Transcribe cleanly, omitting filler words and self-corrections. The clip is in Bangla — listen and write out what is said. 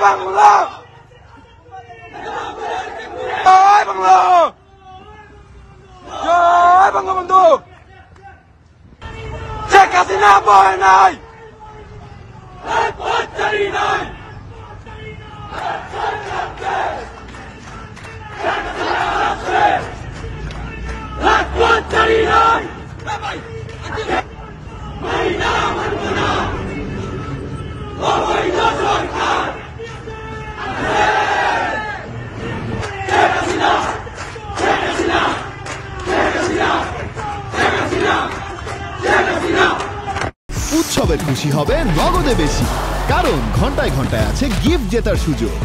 বাংলা, জয় বাংলা, জয় বঙ্গবন্ধু। শেখ হাসিনা ভয় নাই, উৎসবের খুশি হবে নগদে বেশি, কারণ ঘন্টায় ঘন্টায় আছে গিফট জেতার সুযোগ।